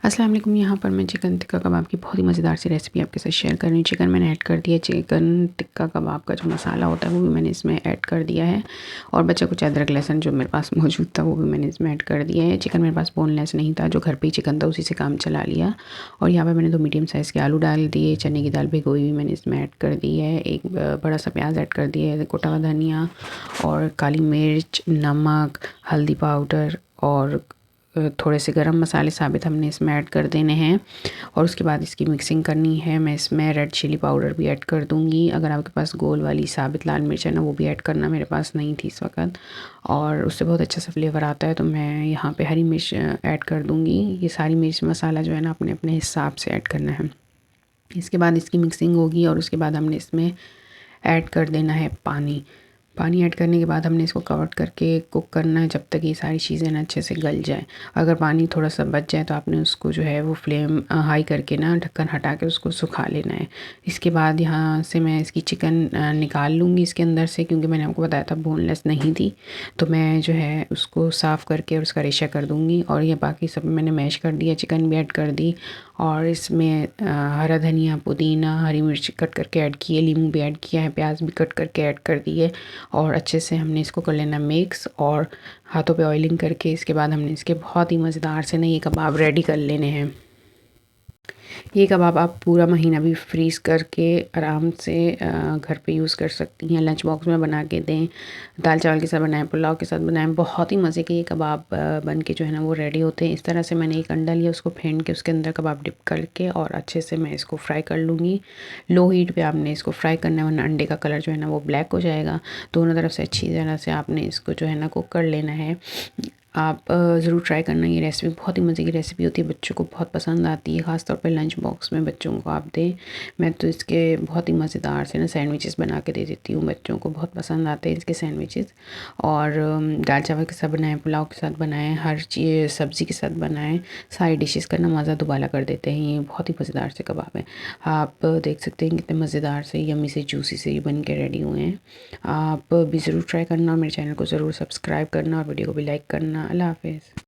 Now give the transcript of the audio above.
अस्सलाम वालेकुम। यहाँ पर मैं चिकन टिक्का कबाब की बहुत ही मज़ेदार सी रेसिपी आपके साथ शेयर कर रही हूँ। चिकन मैंने ऐड कर दिया। चिकन टिक्का कबाब का जो मसाला होता है वो भी मैंने इसमें ऐड कर दिया है और बचा कुछ अदरक लहसुन जो मेरे पास मौजूद था वो भी मैंने इसमें ऐड कर दिया है। चिकन मेरे पास बोनलेस नहीं था, जो घर पे ही चिकन था उसी से काम चला लिया। और यहाँ पर मैंने 2 मीडियम साइज़ के आलू डाल दिए। चने की दाल भिगोई हुई मैंने इसमें ऐड कर दी है। एक बड़ा सा प्याज ऐड कर दिया है, कुटा हुआ धनिया और काली मिर्च, नमक, हल्दी पाउडर और थोड़े से गरम मसाले साबित हमने इसमें ऐड कर देने हैं। और उसके बाद इसकी मिक्सिंग करनी है। मैं इसमें रेड चिली पाउडर भी ऐड कर दूंगी। अगर आपके पास गोल वाली साबित लाल मिर्च है ना, वो भी ऐड करना, मेरे पास नहीं थी इस वक्त, और उससे बहुत अच्छा सा फ्लेवर आता है। तो मैं यहाँ पे हरी मिर्च ऐड कर दूंगी। ये सारी मिर्च मसाला जो है ना अपने अपने हिसाब से ऐड करना है। इसके बाद इसकी मिक्सिंग होगी और उसके बाद हमने इसमें ऐड कर देना है पानी। पानी ऐड करने के बाद हमने इसको कवर करके कुक करना है जब तक ये सारी चीज़ें ना अच्छे से गल जाए। अगर पानी थोड़ा सा बच जाए तो आपने उसको जो है वो फ्लेम हाई करके ना ढक्कन हटा के उसको सुखा लेना है। इसके बाद यहाँ से मैं इसकी चिकन निकाल लूँगी इसके अंदर से, क्योंकि मैंने आपको बताया था बोनलेस नहीं थी। तो मैं जो है उसको साफ़ करके और उसका रेशा कर दूँगी। और ये बाकी सब मैंने मैश कर दिया, चिकन भी ऐड कर दी और इसमें हरा धनिया, पुदीना, हरी मिर्च कट करके ऐड की है, नींबू भी ऐड किया है, प्याज भी कट करके ऐड कर दी है। और अच्छे से हमने इसको कर लेना मिक्स और हाथों पे ऑयलिंग करके इसके बाद हमने इसके बहुत ही मज़ेदार से ना ये कबाब रेडी कर लेने हैं। ये कबाब आप पूरा महीना भी फ्रीज़ करके आराम से घर पे यूज़ कर सकती हैं। लंच बॉक्स में बना के दें, दाल चावल के साथ बनाएं, पुलाव के साथ बनाएं, बहुत ही मज़े के ये कबाब बन के जो है ना वो रेडी होते हैं। इस तरह से मैंने एक अंडा लिया, उसको फेंट के उसके अंदर कबाब डिप करके और अच्छे से मैं इसको फ्राई कर लूँगी। लो हीट पे आपने इसको फ्राई करना है, वरना अंडे का कलर जो है ना वो ब्लैक हो जाएगा। दोनों तरफ से अच्छी तरह से आपने इसको जो है ना कुक कर लेना है। आप ज़रूर ट्राई करना। ये रेसिपी बहुत ही मज़े की रेसिपी होती है, बच्चों को बहुत पसंद आती है, ख़ास तौर पे लंच बॉक्स में बच्चों को आप दें। मैं तो इसके बहुत ही मज़ेदार से ना सैंडविचेस बना के दे देती हूँ, बच्चों को बहुत पसंद आते हैं इसके सैंडविचेस। और दाल चावल के साथ बनाएं, पुलाव के साथ बनाएं, हर चीज़ सब्ज़ी के साथ बनाएं, सारी डिशेस का ना मज़ा दुबाला कर देते हैं। ये बहुत ही मज़ेदार से कबाब है। आप देख सकते हैं कितने मज़ेदार से, यम्मी से, जूसी से ये बन के रेडी हुए हैं। आप भी ज़रूर ट्राई करना और मेरे चैनल को ज़रूर सब्सक्राइब करना और वीडियो को भी लाइक करना। अल्लाह हाफ़िज़।